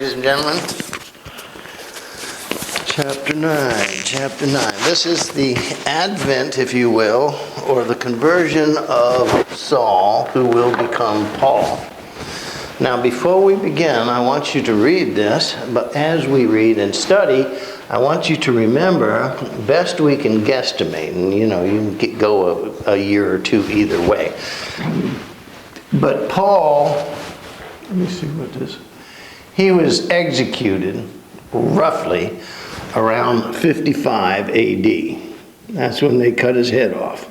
Ladies and gentlemen, chapter 9. This is the advent, if you will, or the conversion of Saul, who will become Paul. Now, before we begin, I want you to read this, but as we read and study, I want you to remember, best we can guesstimate, and you can go a year or two either way. But Paul, let me see what this is. He was executed roughly around 55 AD. That's when they cut his head off.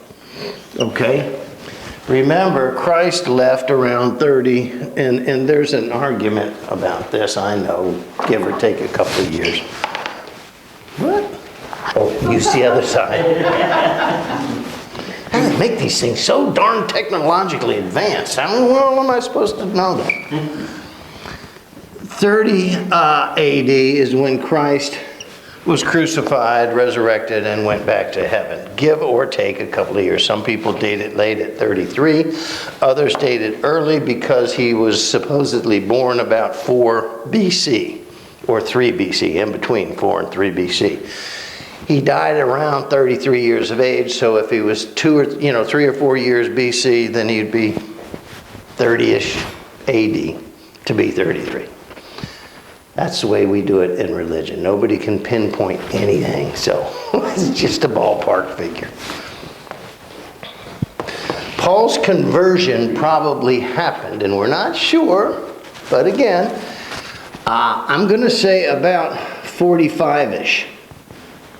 Okay? Remember, Christ left around 30, and there's an argument about this, I know, give or take a couple of years. What? Oh, use the other side. How do they make these things so darn technologically advanced? How am I supposed to know that? 30 AD is when Christ was crucified, resurrected, and went back to heaven. Give or take a couple of years. Some people date it late at 33. Others date it early because he was supposedly born about 4 BC or 3 BC, in between 4 and 3 BC. He died around 33 years of age, so if he was 3 or 4 years BC, then he'd be 30-ish AD to be 33. That's the way we do it in religion. Nobody can pinpoint anything, so it's just a ballpark figure. Paul's conversion probably happened, and we're not sure, but again, I'm going to say about 45-ish.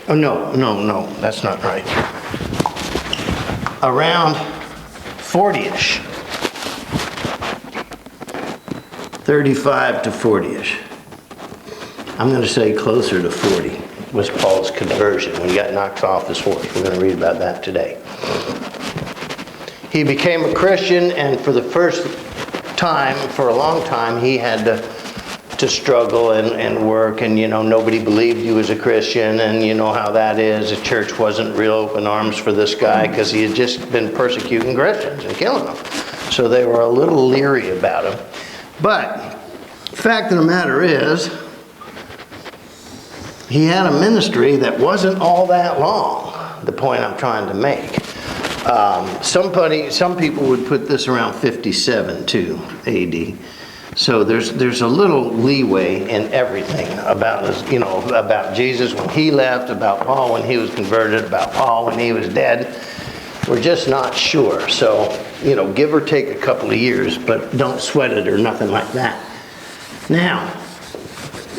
Oh, no, that's not right. Around 40-ish. 35 to 40-ish. I'm going to say closer to 40 was Paul's conversion when he got knocked off his horse. We're going to read about that today. He became a Christian, and for the first time, for a long time, he had to struggle and work, and nobody believed he was a Christian, and you know how that is. The church wasn't real open arms for this guy because he had just been persecuting Christians and killing them. So they were a little leery about him. But the fact of the matter is, he had a ministry that wasn't all that long, the point I'm trying to make. Some people would put this around 57 too, AD. So there's a little leeway in everything about about Jesus when he left, about Paul when he was converted, about Paul when he was dead. We're just not sure. So, give or take a couple of years, but don't sweat it or nothing like that. Now,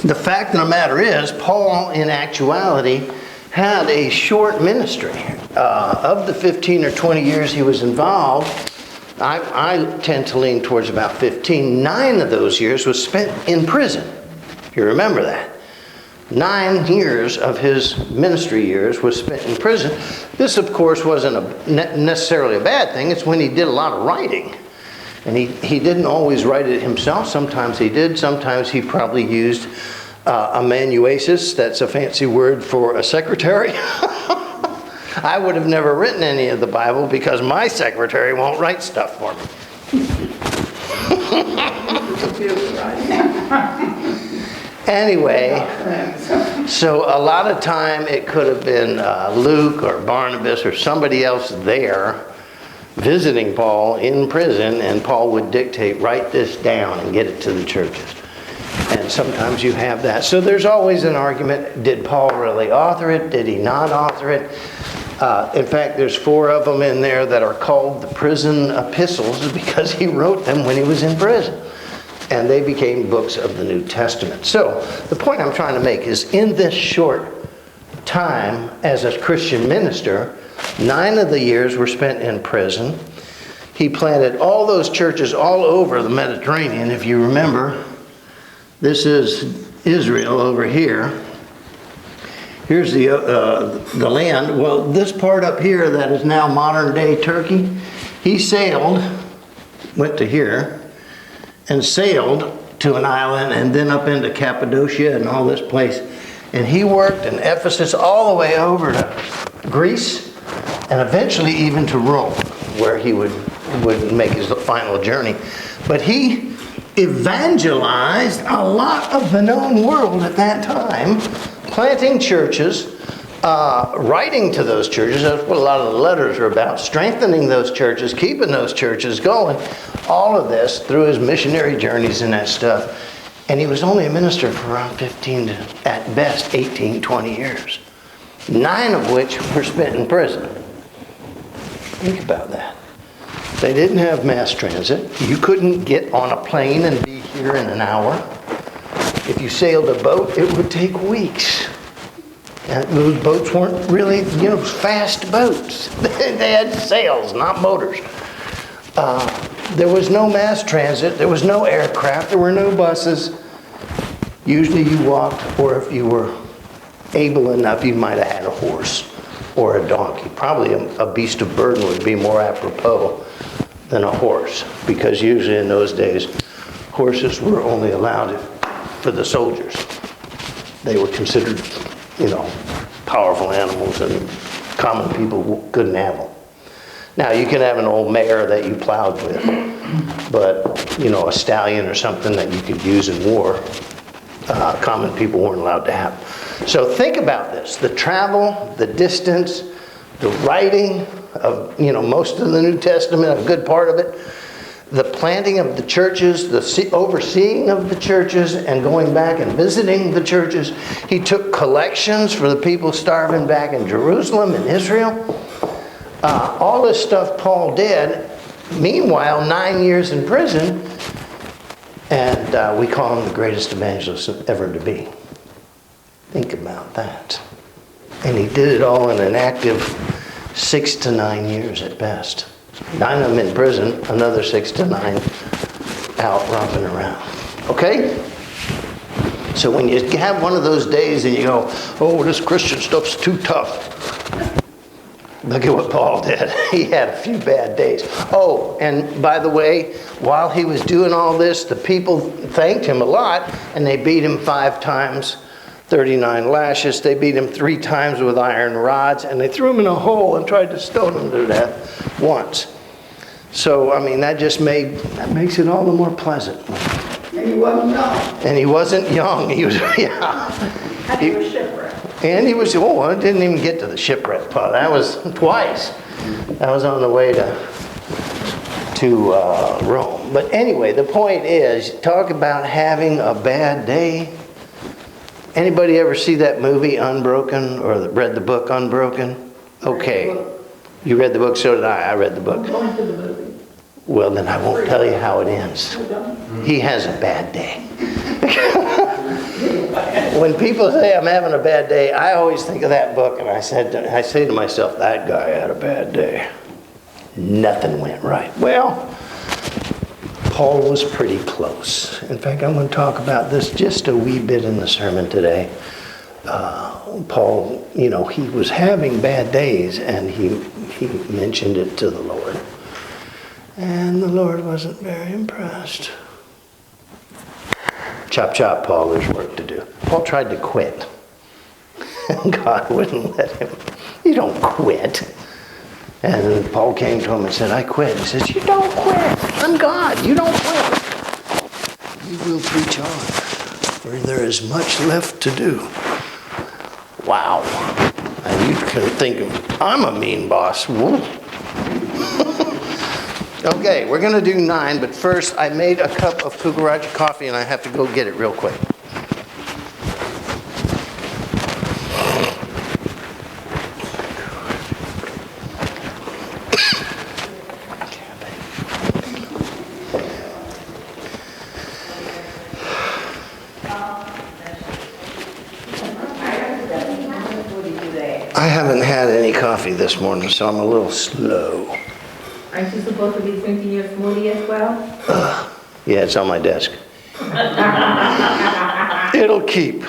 the fact of the matter is, Paul, in actuality, had a short ministry. Of the 15 or 20 years he was involved, I tend to lean towards about 15. 9 of those years was spent in prison. You remember that. 9 years of his ministry years was spent in prison. This, of course, wasn't necessarily a bad thing. It's when he did a lot of writing. And he didn't always write it himself. Sometimes he did. Sometimes he probably used a manuensis. That's a fancy word for a secretary. I would have never written any of the Bible because my secretary won't write stuff for me. Anyway, so a lot of time it could have been Luke or Barnabas or somebody else there visiting Paul in prison, and Paul would dictate, write this down and get it to the churches. And sometimes you have that. So there's always an argument, did Paul really author it? Did he not author it? In fact, there's 4 of them in there that are called the prison epistles because he wrote them when he was in prison. And they became books of the New Testament. So the point I'm trying to make is, in this short time as a Christian minister, 9 of the years were spent in prison. He planted all those churches all over the Mediterranean. If you remember, this is Israel over here. Here's the land. Well, this part up here that is now modern-day Turkey, he sailed, went to here, and sailed to an island and then up into Cappadocia and all this place. And he worked in Ephesus all the way over to Greece and eventually even to Rome, where he would make his final journey. But he evangelized a lot of the known world at that time, planting churches, writing to those churches. That's what a lot of the letters are about, strengthening those churches, keeping those churches going. All of this through his missionary journeys and that stuff. And he was only a minister for around 15 to, at best, 18, 20 years. 9 of which were spent in prison. Think about that. They didn't have mass transit. You couldn't get on a plane and be here in an hour. If you sailed a boat, it would take weeks. And those boats weren't really, fast boats. They had sails, not motors. There was no mass transit. There was no aircraft. There were no buses. Usually you walked, or if you were able enough, you might have had a horse or a donkey. Probably a beast of burden would be more apropos than a horse, because usually in those days, horses were only allowed for the soldiers. They were considered, powerful animals, and common people couldn't have them. Now, you can have an old mare that you plowed with, but, a stallion or something that you could use in war, common people weren't allowed to have. So think about this. The travel, the distance, the writing of, most of the New Testament, a good part of it, the planting of the churches, the overseeing of the churches, and going back and visiting the churches. He took collections for the people starving back in Jerusalem and Israel. All this stuff Paul did. Meanwhile, 9 years in prison, and we call him the greatest evangelist ever to be. Think about that. And he did it all in an active 6 to 9 years at best. 9 of them in prison, another 6 to 9 out romping around. Okay? So when you have one of those days and you go, oh, this Christian stuff's too tough. Look at what Paul did. He had a few bad days. Oh, and by the way, while he was doing all this, the people thanked him a lot, and they beat him 5 times, 39 lashes. They beat him 3 times with iron rods, and they threw him in a hole and tried to stone him to death once. So, that makes it all the more pleasant. And he wasn't young. And he wasn't young. He was, yeah. He was shipwrecked. And he was, I didn't even get to the shipwreck part. That was twice. That was on the way to Rome. But anyway, the point is, talk about having a bad day. Anybody ever see that movie Unbroken, or read the book Unbroken? Okay. You read the book, so did I. I read the book. I'm going to the movie. Well, then I won't tell you how it ends. He has a bad day. When people say I'm having a bad day, I always think of that book, and I say to myself, that guy had a bad day. Nothing went right. Well, Paul was pretty close. In fact, I'm going to talk about this just a wee bit in the sermon today. Paul, he was having bad days, and he mentioned it to the Lord. And the Lord wasn't very impressed. Chop, chop, Paul, there's work to do. Paul tried to quit. And God wouldn't let him. You don't quit. And Paul came to him and said, I quit. He says, you don't quit. I'm God. You don't quit. You will preach on, for there is much left to do. Wow. And you can think, I'm a mean boss. Okay, we're going to do 9, but first I made a cup of Cucaracha coffee and I have to go get it real quick. I haven't had any coffee this morning, so I'm a little slow. Aren't you supposed to be drinking your smoothie as well? Yeah, it's on my desk. It'll keep.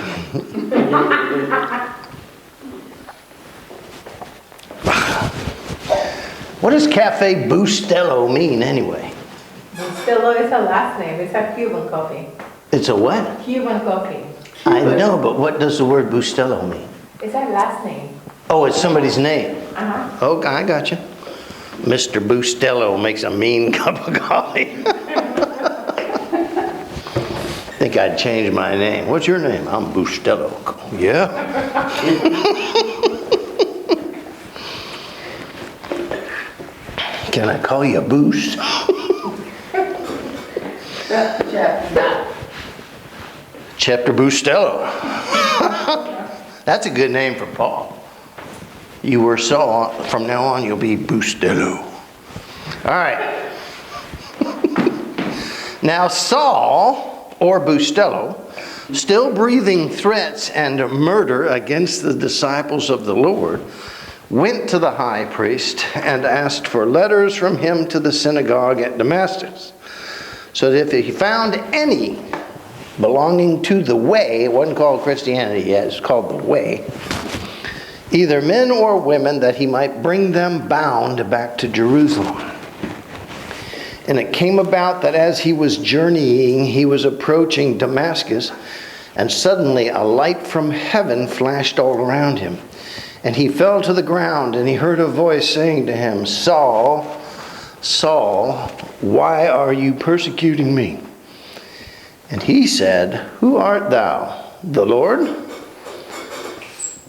What does Cafe Bustelo mean anyway? Bustelo is a last name. It's a Cuban coffee. It's a what? Cuban coffee. I know, but what does the word Bustelo mean? It's a last name. Oh, it's somebody's name. Uh-huh. Okay, I got you. Mr. Bustelo makes a mean cup of coffee. think I'd change my name. What's your name? I'm Bustelo. Yeah? Can I call you Boost? Chapter Bustelo. That's a good name for Paul. You were Saul. From now on, you'll be Bustelo. All right. Now Saul, or Bustelo, still breathing threats and murder against the disciples of the Lord, went to the high priest and asked for letters from him to the synagogue at Damascus, so that if he found any belonging to the way, it wasn't called Christianity yet, it's called the way, either men or women, that he might bring them bound back to Jerusalem. And it came about that as he was journeying, he was approaching Damascus, and suddenly a light from heaven flashed all around him. And he fell to the ground, and he heard a voice saying to him, Saul, Saul, why are you persecuting me? And he said, Who art thou, the Lord?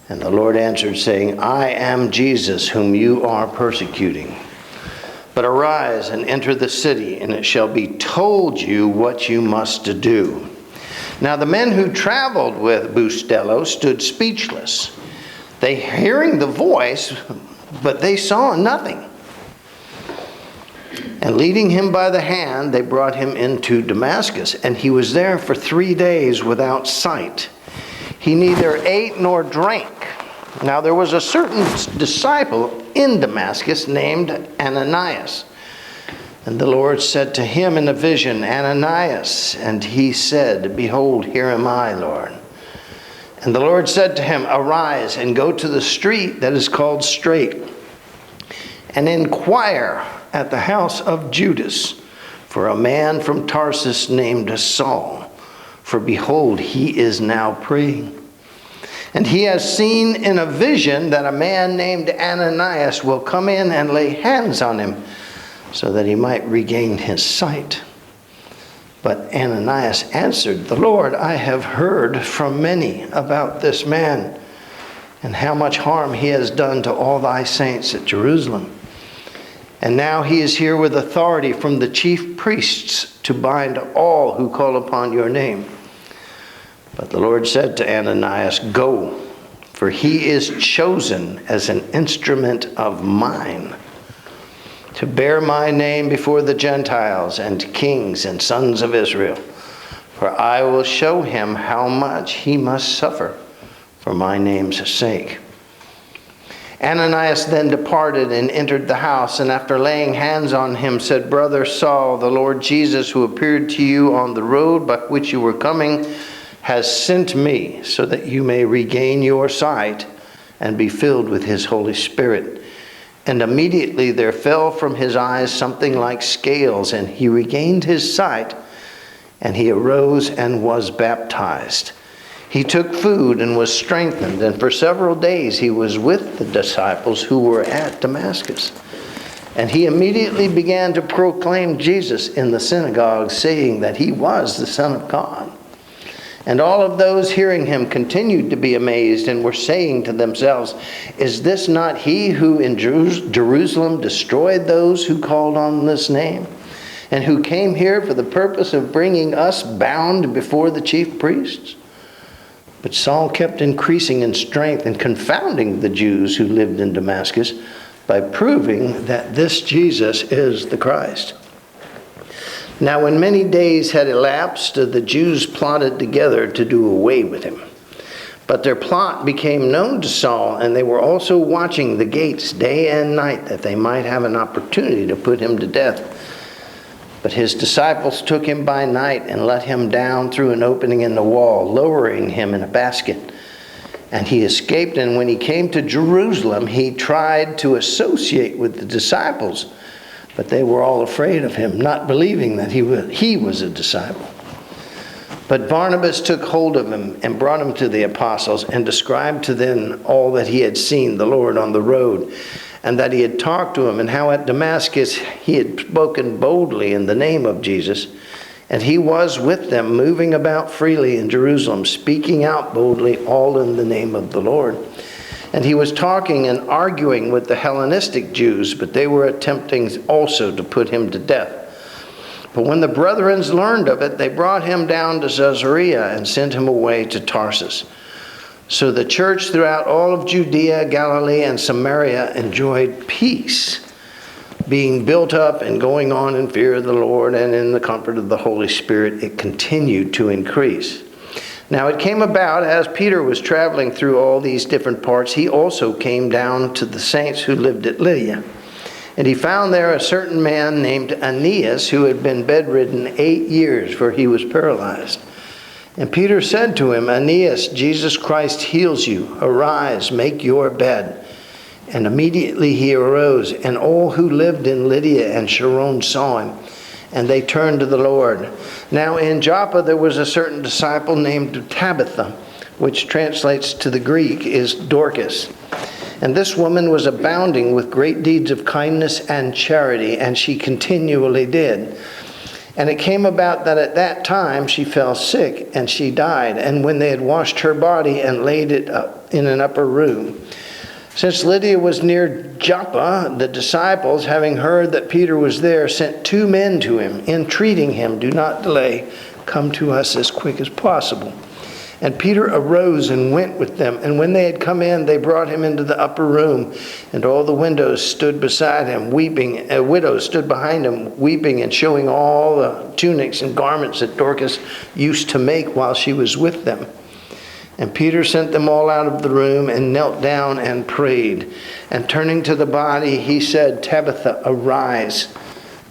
And the Lord answered, saying, I am Jesus, whom you are persecuting. But arise and enter the city, and it shall be told you what you must do. Now the men who traveled with Bustelo stood speechless, they hearing the voice, but they saw nothing. And leading him by the hand, they brought him into Damascus, and he was there for 3 days without sight. He neither ate nor drank. Now there was a certain disciple in Damascus named Ananias. And the Lord said to him in a vision, Ananias. And he said, Behold, here am I, Lord. And the Lord said to him, Arise and go to the street that is called Straight, and inquire at the house of Judas for a man from Tarsus named Saul. For behold, he is now praying. And he has seen in a vision that a man named Ananias will come in and lay hands on him so that he might regain his sight. But Ananias answered, The Lord, I have heard from many about this man and how much harm he has done to all thy saints at Jerusalem. And now he is here with authority from the chief priests to bind all who call upon your name. But the Lord said to Ananias, Go, for he is chosen as an instrument of mine to bear my name before the Gentiles and kings and sons of Israel. For I will show him how much he must suffer for my name's sake. Ananias then departed and entered the house, and after laying hands on him said, Brother Saul, the Lord Jesus, who appeared to you on the road by which you were coming, has sent me so that you may regain your sight and be filled with his Holy Spirit. And immediately there fell from his eyes something like scales, and he regained his sight, and he arose and was baptized. He took food and was strengthened, and for several days he was with the disciples who were at Damascus. And he immediately began to proclaim Jesus in the synagogue, saying that he was the Son of God. And all of those hearing him continued to be amazed and were saying to themselves, Is this not he who in Jerusalem destroyed those who called on this name, and who came here for the purpose of bringing us bound before the chief priests? But Saul kept increasing in strength and confounding the Jews who lived in Damascus by proving that this Jesus is the Christ. Now when many days had elapsed, the Jews plotted together to do away with him. But their plot became known to Saul, and they were also watching the gates day and night, that they might have an opportunity to put him to death. But his disciples took him by night and let him down through an opening in the wall, lowering him in a basket. And he escaped, and when he came to Jerusalem, he tried to associate with the disciples. But they were all afraid of him, not believing that he was a disciple. But Barnabas took hold of him and brought him to the apostles, and described to them all that he had seen the Lord on the road, and that he had talked to him, and how at Damascus he had spoken boldly in the name of Jesus. And he was with them, moving about freely in Jerusalem, speaking out boldly, all in the name of the Lord. And he was talking and arguing with the Hellenistic Jews, but they were attempting also to put him to death. But when the brethren learned of it, they brought him down to Caesarea and sent him away to Tarsus. So the church throughout all of Judea, Galilee, and Samaria enjoyed peace, being built up and going on in fear of the Lord and in the comfort of the Holy Spirit. It continued to increase. Now it came about, as Peter was traveling through all these different parts, he also came down to the saints who lived at Lydia. And he found there a certain man named Aeneas, who had been bedridden 8 years, for he was paralyzed. And Peter said to him, Aeneas, Jesus Christ heals you. Arise, make your bed. And immediately he arose, and all who lived in Lydia and Sharon saw him, and they turned to the Lord. Now in Joppa there was a certain disciple named Tabitha, which translates to the Greek is Dorcas. And this woman was abounding with great deeds of kindness and charity, and she continually did. And it came about that at that time she fell sick, and she died. And when they had washed her body and laid it up in an upper room, since Lydia was near Joppa, the disciples, having heard that Peter was there, sent 2 men to him, entreating him, do not delay, come to us as quick as possible. And Peter arose and went with them. And when they had come in, they brought him into the upper room. And all the windows stood beside him, weeping. Widows stood behind him, weeping and showing all the tunics and garments that Dorcas used to make while she was with them. And Peter sent them all out of the room and knelt down and prayed. And turning to the body, he said, Tabitha, arise.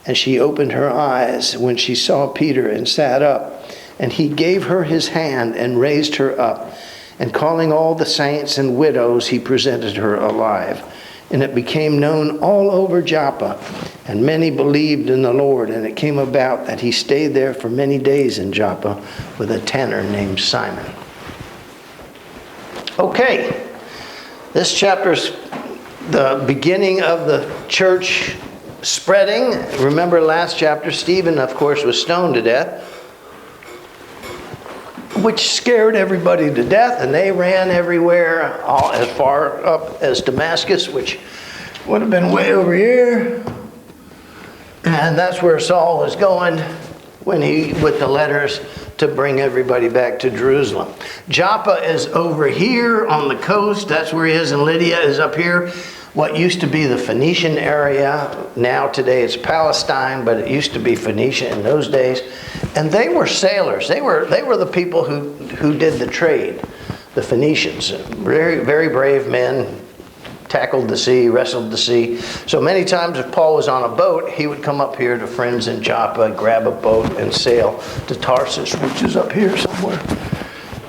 And she opened her eyes when she saw Peter and sat up. And he gave her his hand and raised her up. And calling all the saints and widows, he presented her alive. And it became known all over Joppa. And many believed in the Lord. And it came about that he stayed there for many days in Joppa with a tanner named Simon. Okay, this chapter's the beginning of the church spreading. Remember last chapter, Stephen, of course, was stoned to death, which scared everybody to death, and they ran everywhere, all as far up as Damascus, which would have been way over here. And that's where Saul was going when he, with the letters, to bring everybody back to Jerusalem. Joppa is over here on the coast. That's where he is, and Lydia is up here. What used to be the Phoenician area, now today it's Palestine, but it used to be Phoenicia in those days. And they were sailors. They were the people who did the trade, the Phoenicians. Very, very brave men, tackled the sea, wrestled the sea. So many times if Paul was on a boat, he would come up here to friends in Joppa, grab a boat, and sail to Tarsus, which is up here somewhere.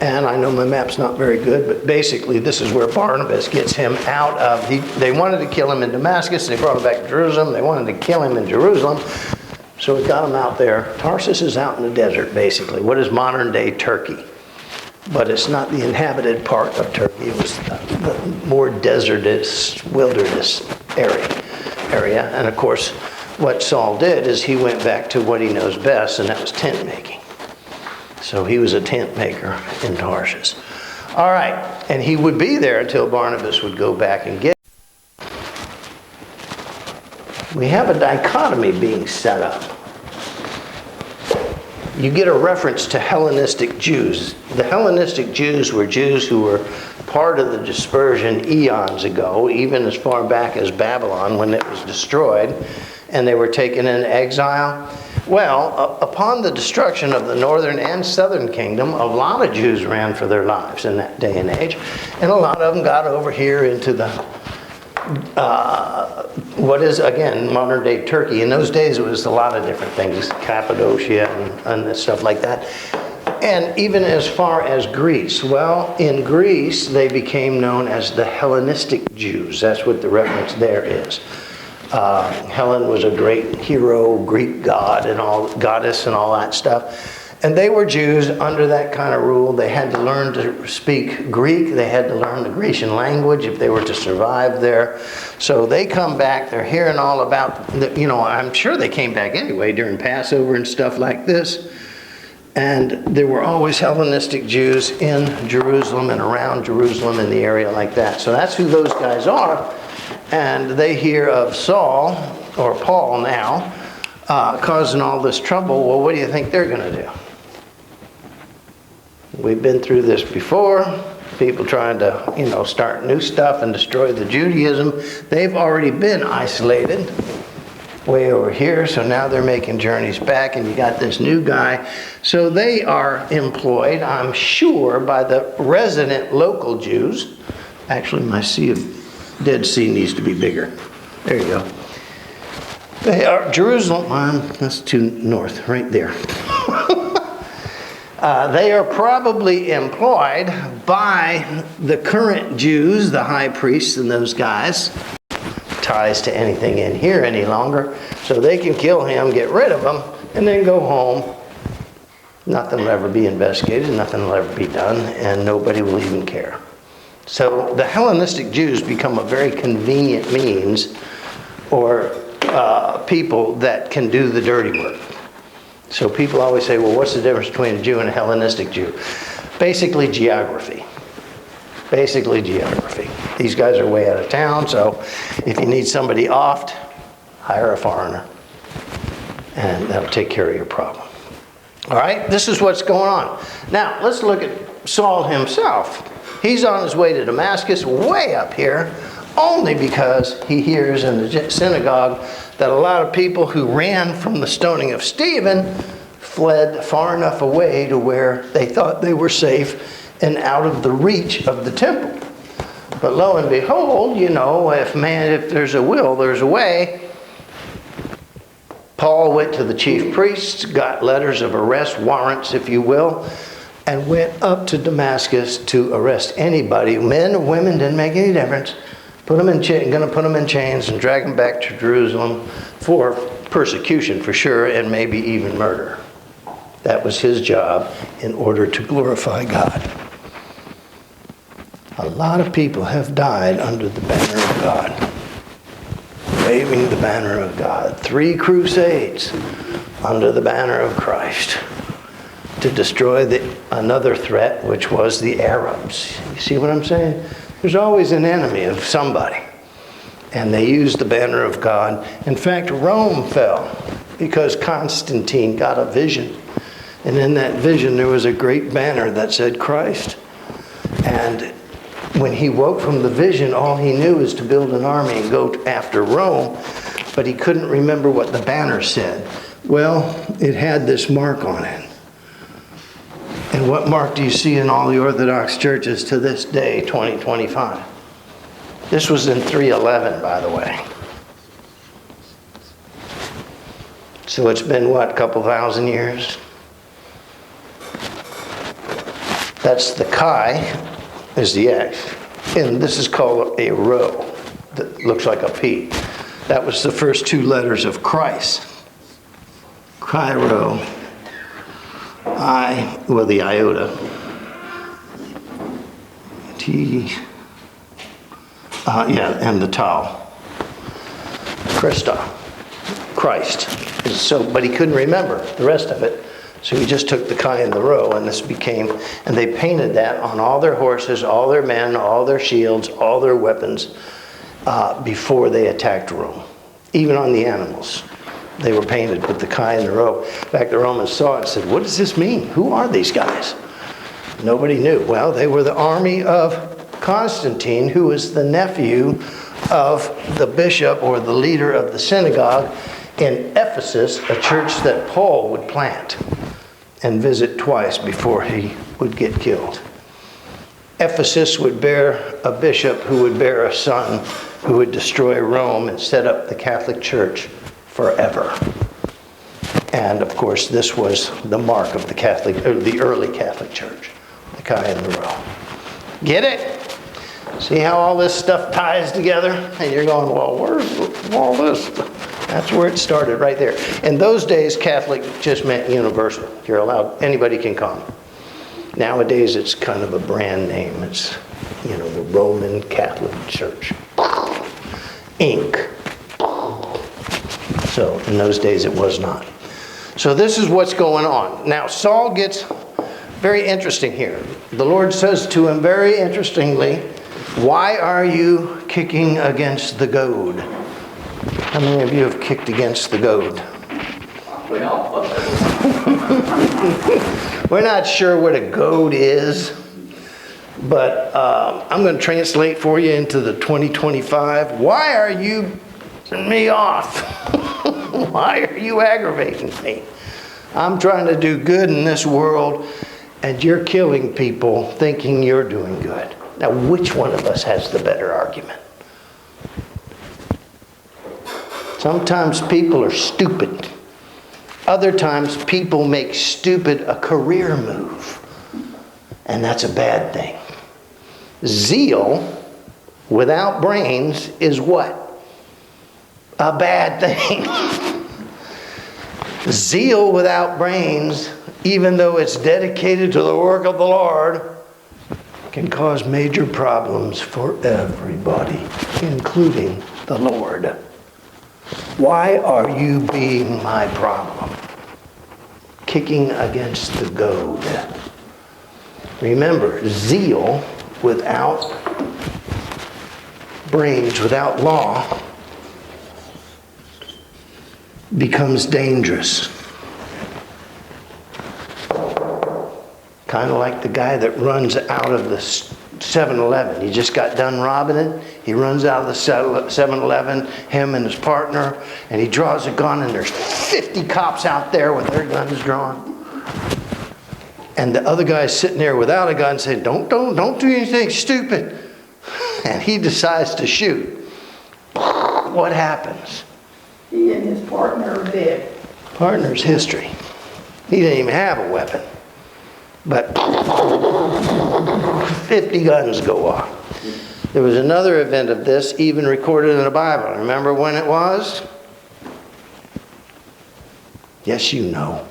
And I know my map's not very good, but basically this is where Barnabas gets him out of. They wanted to kill him in Damascus. They brought him back to Jerusalem. They wanted to kill him in Jerusalem. So we got him out there. Tarsus is out in the desert, basically. What is modern-day Turkey? But it's not the inhabited part of Turkey. It was the more desertous, wilderness area. And of course, what Saul did is he went back to what he knows best, and that was tent making. So he was a tent maker in Tarsus. All right, and he would be there until Barnabas would go back and get him. We have a dichotomy being set up. You get a reference to Hellenistic Jews. The Hellenistic Jews were Jews who were part of the dispersion eons ago, even as far back as Babylon when it was destroyed, and they were taken into exile. Well, upon the destruction of the northern and southern kingdom, a lot of Jews ran for their lives in that day and age, and a lot of them got over here into the what is, again, modern-day Turkey. In those days, it was a lot of different things, Cappadocia and stuff like that. And even as far as Greece. Well, in Greece, they became known as the Hellenistic Jews. That's what the reference there is. Helen was a great hero, Greek god and goddess and all that stuff. And they were Jews under that kind of rule. They had to learn to speak Greek. They had to learn the Grecian language if they were to survive there. So they come back. They're hearing all about, I'm sure they came back anyway during Passover and stuff like this. And there were always Hellenistic Jews in Jerusalem and around Jerusalem in the area like that. So that's who those guys are. And they hear of Saul, or Paul now, causing all this trouble. Well, what do you think they're going to do? We've been through this before. People trying to, start new stuff and destroy the Judaism. They've already been isolated way over here, so now they're making journeys back, and you got this new guy. So they are employed, I'm sure, by the resident local Jews. Actually, my Dead Sea needs to be bigger. There you go. They are Jerusalem. That's too north, right there. They are probably employed by the current Jews, the high priests and those guys. Ties to anything in here any longer, so they can kill him, get rid of him, and then go home. Nothing will ever be investigated, nothing will ever be done, and nobody will even care. So the Hellenistic Jews become a very convenient means, or people that can do the dirty work. So people always say, well, what's the difference between a Jew and a Hellenistic Jew? Basically geography. Basically geography. These guys are way out of town, so if you need somebody oft, hire a foreigner, and that'll take care of your problem. All right, this is what's going on. Now, let's look at Saul himself. He's on his way to Damascus, way up here, only because he hears in the synagogue that a lot of people who ran from the stoning of Stephen fled far enough away to where they thought they were safe and out of the reach of the temple. But lo and behold, if there's a will, there's a way. Paul went to the chief priests, got letters of arrest, warrants, if you will, and went up to Damascus to arrest anybody, men or women, didn't make any difference. Going to put them in chains and drag them back to Jerusalem for persecution for sure, and maybe even murder. That was his job in order to glorify God. A lot of people have died under the banner of God, waving the banner of God. 3 crusades under the banner of Christ to destroy another threat, which was the Arabs. You see what I'm saying? There's always an enemy of somebody, and they used the banner of God. In fact, Rome fell because Constantine got a vision, and in that vision there was a great banner that said Christ. And when he woke from the vision, all he knew is to build an army and go after Rome, but he couldn't remember what the banner said. Well, it had this mark on it. And what mark do you see in all the Orthodox churches to this day, 2025? This was in 311, by the way. So it's been, a couple thousand years? That's the chi, is the X. And this is called a rho, that looks like a P. That was the first 2 letters of Christ. Chi rho. The iota. T. And the tau. Christa. Christ. But he couldn't remember the rest of it. So he just took the chi and the rho, and this became, and they painted that on all their horses, all their men, all their shields, all their weapons, before they attacked Rome. Even on the animals. They were painted with the chi and the rho. In fact, the Romans saw it and said, what does this mean? Who are these guys? Nobody knew. Well, they were the army of Constantine, who was the nephew of the bishop or the leader of the synagogue in Ephesus, a church that Paul would plant and visit twice before he would get killed. Ephesus would bear a bishop who would bear a son who would destroy Rome and set up the Catholic Church forever. And of course, this was the mark of the early Catholic Church, the chi and the rho. Get it? See how all this stuff ties together? And you're going, well, where's all this? That's where it started, right there. In those days, Catholic just meant universal. You're allowed, anybody can come. Nowadays, it's kind of a brand name. It's, the Roman Catholic Church. Inc. So in those days, it was not. So this is what's going on. Now Saul gets very interesting here. The Lord says to him very interestingly, why are you kicking against the goad? How many of you have kicked against the goad? Well, We're not sure what a goad is, but I'm going to translate for you into the 2025. Why are you pissing me off? Why are you aggravating me? I'm trying to do good in this world, and you're killing people thinking you're doing good. Now, which one of us has the better argument? Sometimes people are stupid. Other times people make stupid a career move. And that's a bad thing. Zeal without brains is what? A bad thing. Zeal without brains, even though it's dedicated to the work of the Lord, can cause major problems for everybody, including the Lord. Why are you being my problem? Kicking against the goad. Remember, zeal without brains, without law, becomes dangerous. Kind of like the guy that runs out of the 7-Eleven. He just got done robbing it. He runs out of the 7-Eleven, him and his partner, and he draws a gun, and there's 50 cops out there with their guns drawn. And the other guy's sitting there without a gun saying, don't do anything stupid. And he decides to shoot. What happens? he and his partner are dead. Partner's history. He didn't even have a weapon. But 50 guns go off. There was another event of this even recorded in the Bible. Remember when it was? Yes, you know.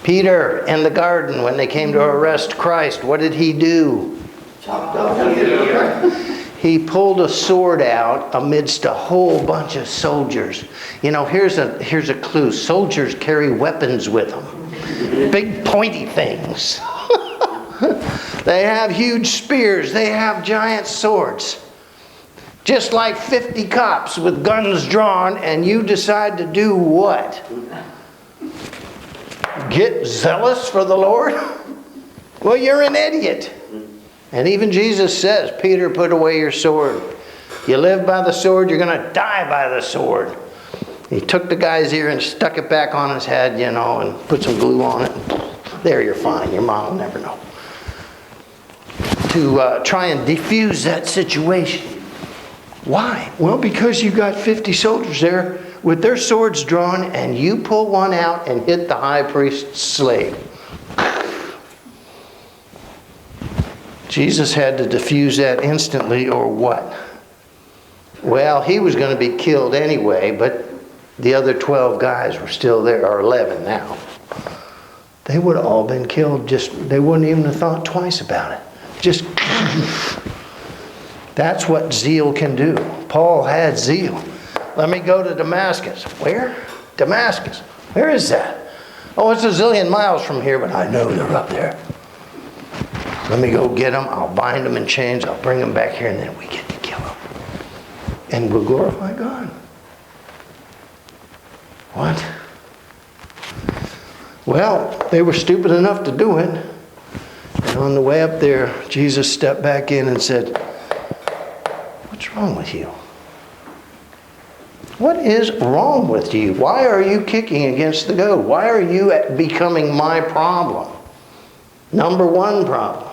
Peter in the garden, when they came to arrest Christ, what did he do? Chopped off his ear. He pulled a sword out amidst a whole bunch of soldiers. You know, here's a clue. Soldiers carry weapons with them. Big pointy things. They have huge spears. They have giant swords. Just like 50 cops with guns drawn, and you decide to do what? Get zealous for the Lord? Well, you're an idiot. And even Jesus says, Peter, put away your sword. You live by the sword, you're going to die by the sword. He took the guy's ear and stuck it back on his head, you know, and put some glue on it. There, you're fine. Your mom will never know. To try and defuse that situation. Why? Well, because you got 50 soldiers there with their swords drawn, and you pull one out and hit the high priest's slave. Jesus had to defuse that instantly, or what? Well, he was going to be killed anyway, but the other 12 guys were still there, or 11 now. They would have all been killed. They wouldn't even have thought twice about it. Just that's what zeal can do. Paul had zeal. Let me go to Damascus. Where? Damascus. Where is that? Oh, it's a zillion miles from here, but I know they're up there. Let me go get them. I'll bind them in chains. I'll bring them back here, and then we get to kill them. And we'll glorify God. What? Well, they were stupid enough to do it. And on the way up there, Jesus stepped back in and said, "What's wrong with you? What is wrong with you? Why are you kicking against the goad? Why are you becoming my problem? Number one problem.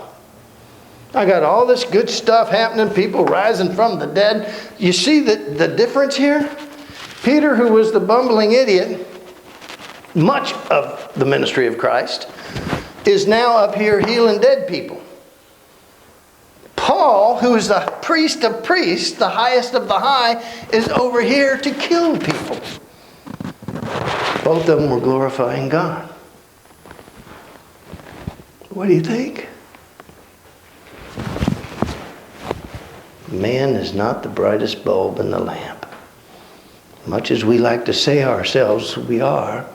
I got all this good stuff happening, people rising from the dead. You see the difference here? Peter, who was the bumbling idiot, much of the ministry of Christ, is now up here healing dead people. Paul, who is the priest of priests, the highest of the high, is over here to kill people. Both of them were glorifying God. What do you think? Man is not the brightest bulb in the lamp. Much as we like to say ourselves we are,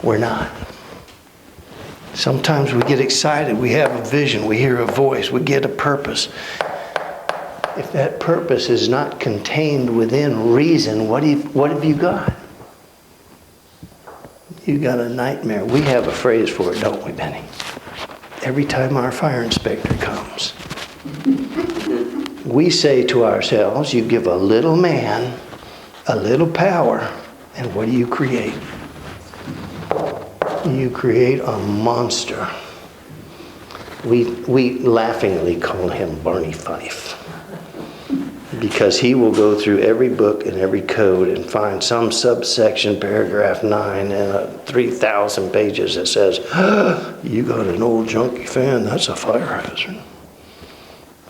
We're not. Sometimes we get excited, we have a vision, we hear a voice, we get a purpose. If that purpose is not contained within reason, what have you got? You got a nightmare. We have a phrase for it, don't we, Benny? Every time our fire inspector comes, we say to ourselves, you give a little man a little power, and what do you create? You create a monster. We laughingly call him Barney Fife, because he will go through every book and every code and find some subsection, paragraph 9, and 3,000 pages that says, you got an old junky fan, that's a fire hazard.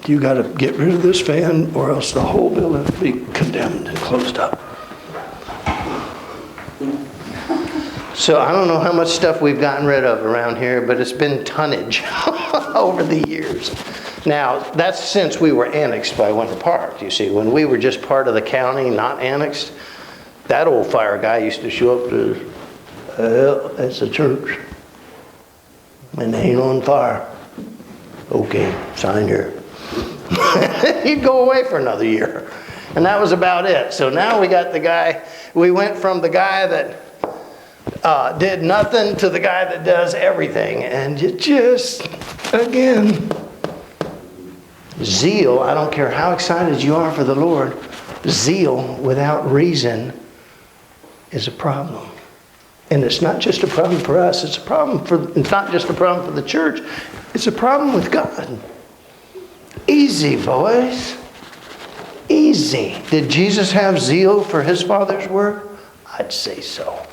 You got to get rid of this fan or else the whole building will be condemned and closed up. So I don't know how much stuff we've gotten rid of around here, but it's been tonnage over the years. Now, that's since we were annexed by Winter Park. You see, when we were just part of the county, not annexed, that old fire guy used to show up to, well, it's a church, and they ain't on fire. Okay, sign here. He'd go away for another year. And that was about it. So now we got the guy, we went from the guy that did nothing to the guy that does everything. And you just, again, zeal, I don't care how excited you are for the Lord, zeal without reason is a problem. And it's not just a problem for us, it's not just a problem for the church, it's a problem with God. Easy, boys. Easy. Did Jesus have zeal for his Father's work? I'd say so.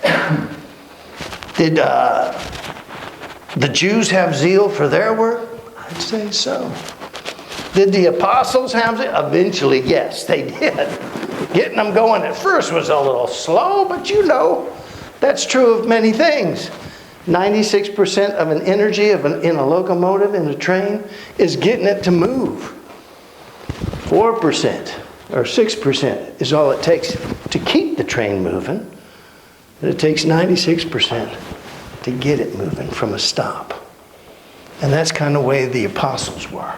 Did the Jews have zeal for their work? I'd say so. Did the apostles have zeal? Eventually, yes, they did. Getting them going at first was a little slow, but you know, that's true of many things. 96% of an energy in a locomotive, in a train, is getting it to move. 4% or 6% is all it takes to keep the train moving. But it takes 96% to get it moving from a stop. And that's kind of the way the apostles were.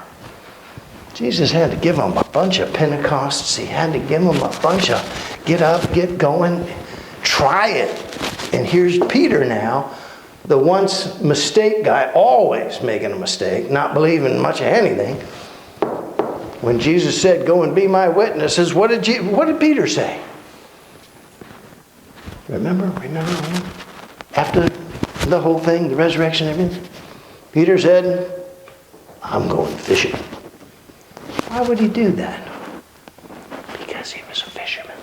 Jesus had to give them a bunch of Pentecosts. He had to give them a bunch of get up, get going, try it. And here's Peter now, the once mistake guy, always making a mistake, not believing much of anything. When Jesus said, go and be my witnesses, what did Peter say? Remember? After the whole thing, the resurrection and everything, Peter said, I'm going fishing. Why would he do that? Because he was a fisherman.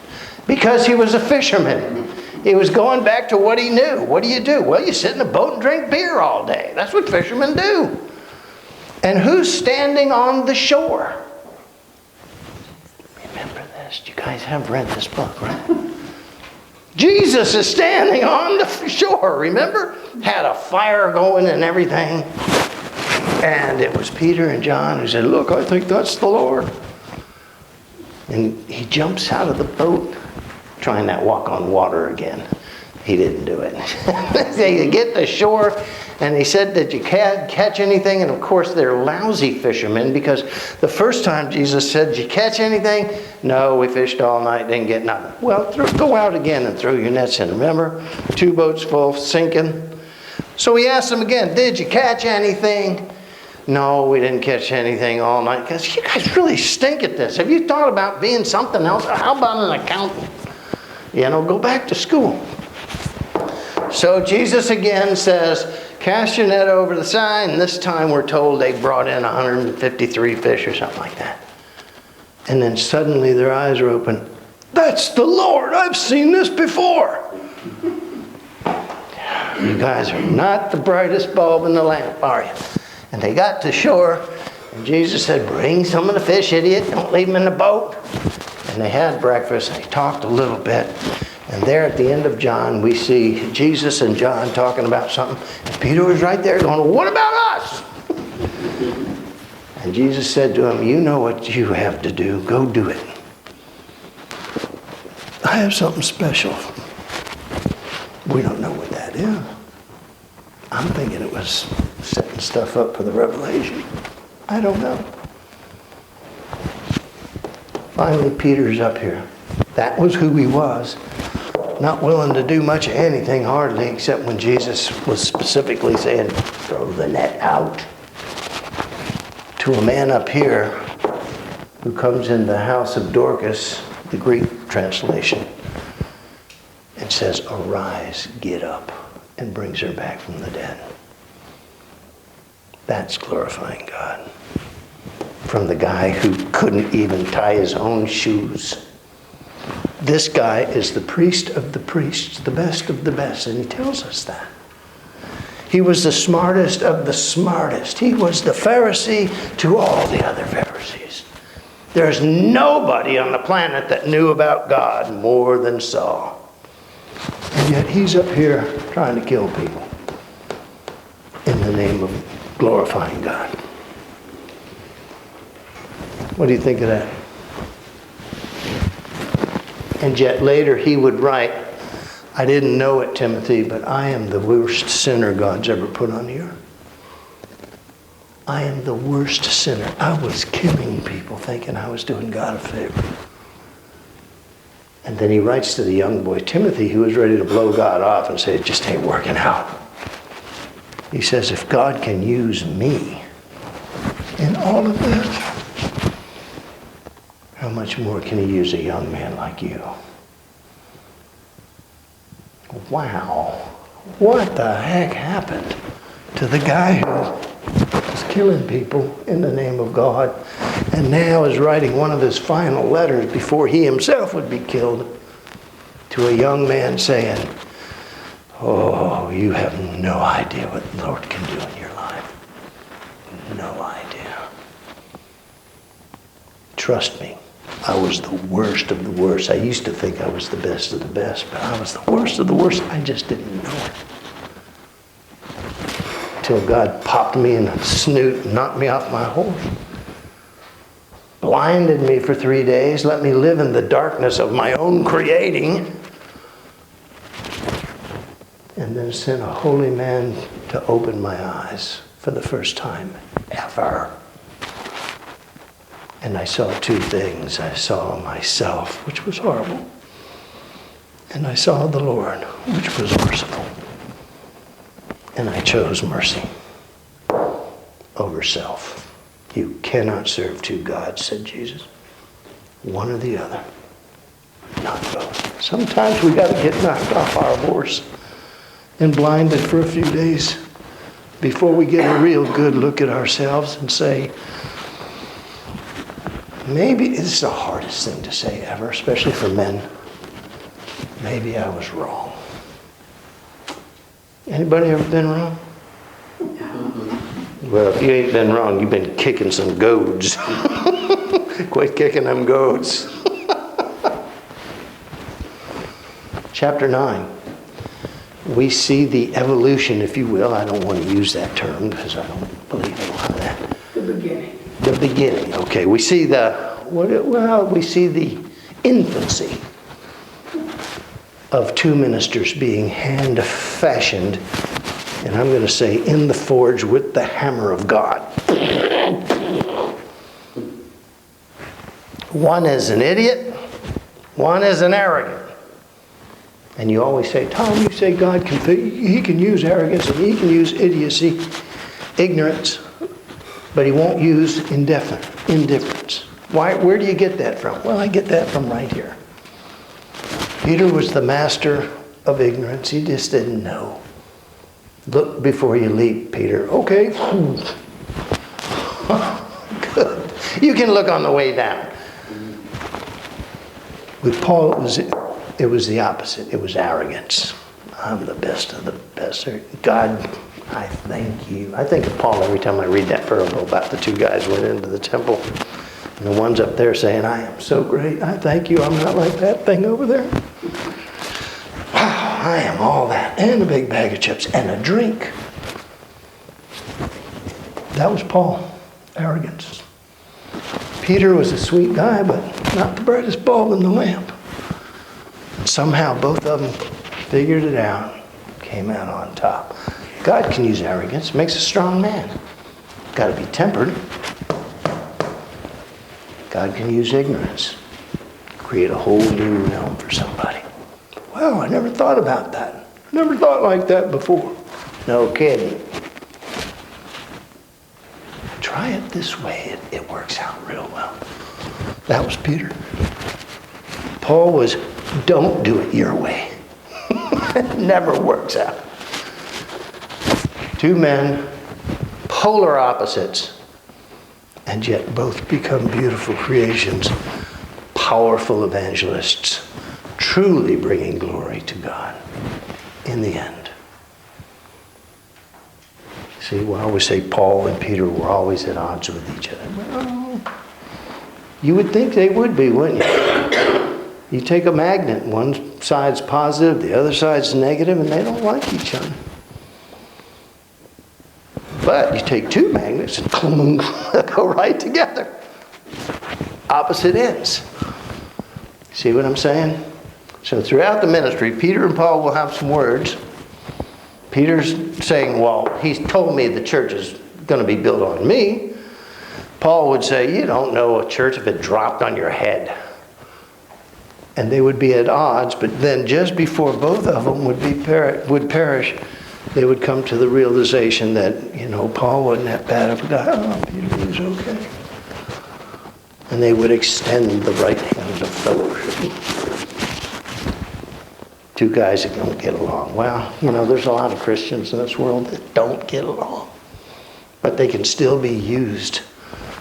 Because he was a fisherman. He was going back to what he knew. What do you do? Well, you sit in a boat and drink beer all day. That's what fishermen do. And who's standing on the shore? Remember this. You guys have read this book, right? Jesus is standing on the shore, remember? Had a fire going and everything. And it was Peter and John who said, look, I think that's the Lord. And he jumps out of the boat, trying that walk on water again. He didn't do it. They get to shore, and he said, did you catch anything? And of course, they're lousy fishermen, because the first time Jesus said, did you catch anything? No, we fished all night, didn't get nothing. Well, go out again and throw your nets in. Remember? 2 boats full, sinking. So he asked them again, did you catch anything? No, we didn't catch anything all night. Because you guys really stink at this. Have you thought about being something else? How about an accountant? You know, go back to school. So Jesus again says, cast your net over the side. And this time we're told they brought in 153 fish or something like that. And then suddenly their eyes are open. That's the Lord. I've seen this before. You guys are not the brightest bulb in the lamp, are you? And they got to shore. And Jesus said, bring some of the fish, idiot. Don't leave them in the boat. And they had breakfast. They talked a little bit. And there at the end of John, we see Jesus and John talking about something. And Peter was right there going, what about us? And Jesus said to him, you know what you have to do. Go do it. I have something special. We don't know what that is. I'm thinking it was setting stuff up for the revelation. I don't know. Finally, Peter's up here. That was who he was. Not willing to do much of anything hardly, except when Jesus was specifically saying, throw the net out. To a man up here who comes in the house of Dorcas, the Greek translation, and says, arise, get up, and brings her back from the dead. That's glorifying God. From the guy who couldn't even tie his own shoes. This guy is the priest of the priests, the best of the best, and he tells us that. He was the smartest of the smartest. He was the Pharisee to all the other Pharisees. There's nobody on the planet that knew about God more than Saul. And yet he's up here trying to kill people in the name of glorifying God. What do you think of that? And yet later he would write, I didn't know it, Timothy, but I am the worst sinner God's ever put on the earth. I am the worst sinner. I was killing people thinking I was doing God a favor. And then he writes to the young boy, Timothy, who was ready to blow God off and say, it just ain't working out. He says, if God can use me in all of this, how much more can he use a young man like you? Wow. What the heck happened to the guy who was killing people in the name of God and now is writing one of his final letters before he himself would be killed to a young man saying, oh, you have no idea what the Lord can do in your life. No idea. Trust me. I was the worst of the worst. I used to think I was the best of the best, but I was the worst of the worst. I just didn't know it. Till God popped me in the snoot and knocked me off my horse. Blinded me for 3 days, let me live in the darkness of my own creating, and then sent a holy man to open my eyes for the first time ever. And I saw two things. I saw myself, which was horrible. And I saw the Lord, which was merciful. And I chose mercy over self. You cannot serve two gods, said Jesus. One or the other. Not both. Sometimes we got to get knocked off our horse and blinded for a few days before we get a real good look at ourselves and say, maybe this is the hardest thing to say ever, especially for men. Maybe I was wrong. Anybody ever been wrong? Well, if you ain't been wrong, you've been kicking some goads. Quit kicking them goads. Chapter 9. We see the evolution, if you will. I don't want to use that term because I don't believe in a lot of that. The beginning. The beginning, okay. We see the infancy of two ministers being hand-fashioned, and I'm going to say in the forge with the hammer of God. One is an idiot, one is an arrogant. And you always say, Tom, you say God can, he can use arrogance and he can use idiocy, ignorance, but he won't use indifference. Why? Where do you get that from? Well, I get that from right here. Peter was the master of ignorance. He just didn't know. Look before you leap, Peter. Okay. Good. You can look on the way down. With Paul, it was the opposite. It was arrogance. I'm the best of the best. God, I thank you. I think of Paul every time I read that parable about the two guys who went into the temple. And the one's up there saying, I am so great. I thank you. I'm not like that thing over there. Wow, I am all that. And a big bag of chips and a drink. That was Paul. Arrogance. Peter was a sweet guy, but not the brightest bulb in the lamp. Somehow both of them figured it out, came out on top. God can use arrogance. It makes a strong man. Got to be tempered. God can use ignorance. Create a whole new realm for somebody. Wow, I never thought about that. I never thought like that before. No kidding. Try it this way. It works out real well. That was Peter. Paul was, don't do it your way. It never works out. Two men, polar opposites, and yet both become beautiful creations, powerful evangelists, truly bringing glory to God in the end. See, we always say Paul and Peter were always at odds with each other. Well, you would think they would be, wouldn't you? You take a magnet, one side's positive, the other side's negative, and they don't like each other. But you take two magnets and go right together. Opposite ends. See what I'm saying? So throughout the ministry, Peter and Paul will have some words. Peter's saying, well, he's told me the church is going to be built on me. Paul would say, you don't know a church if it dropped on your head. And they would be at odds, but then just before both of them would perish, they would come to the realization that, Paul wasn't that bad of a guy. Oh, Peter was okay. And they would extend the right hand of fellowship. Two guys that don't get along. Well, there's a lot of Christians in this world that don't get along. But they can still be used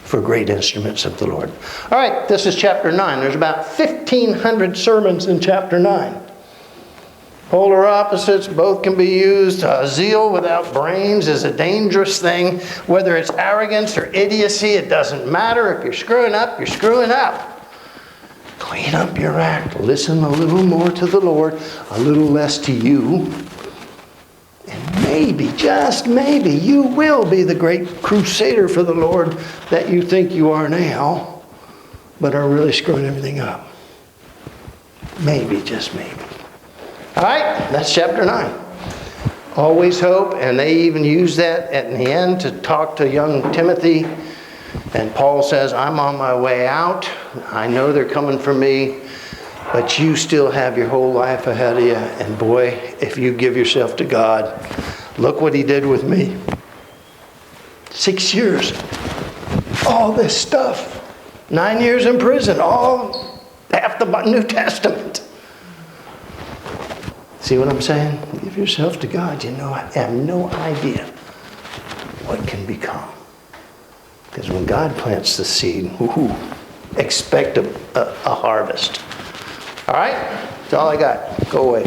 for great instruments of the Lord. All right, this is chapter 9. There's about 1,500 sermons in chapter 9. Polar opposites, both can be used. Zeal without brains is a dangerous thing. Whether it's arrogance or idiocy, it doesn't matter. If you're screwing up, you're screwing up. Clean up your act. Listen a little more to the Lord, a little less to you. And maybe, just maybe, you will be the great crusader for the Lord that you think you are now, but are really screwing everything up. Maybe, just maybe. All right, that's chapter 9. Always hope, and they even use that at the end to talk to young Timothy. And Paul says, I'm on my way out. I know they're coming for me, but you still have your whole life ahead of you. And boy, if you give yourself to God, look what he did with me. 6 years. All this stuff. 9 years in prison. All half the New Testament. See what I'm saying? Give yourself to God. I have no idea what can become. Because when God plants the seed, expect a harvest. All right? That's all I got. Go away.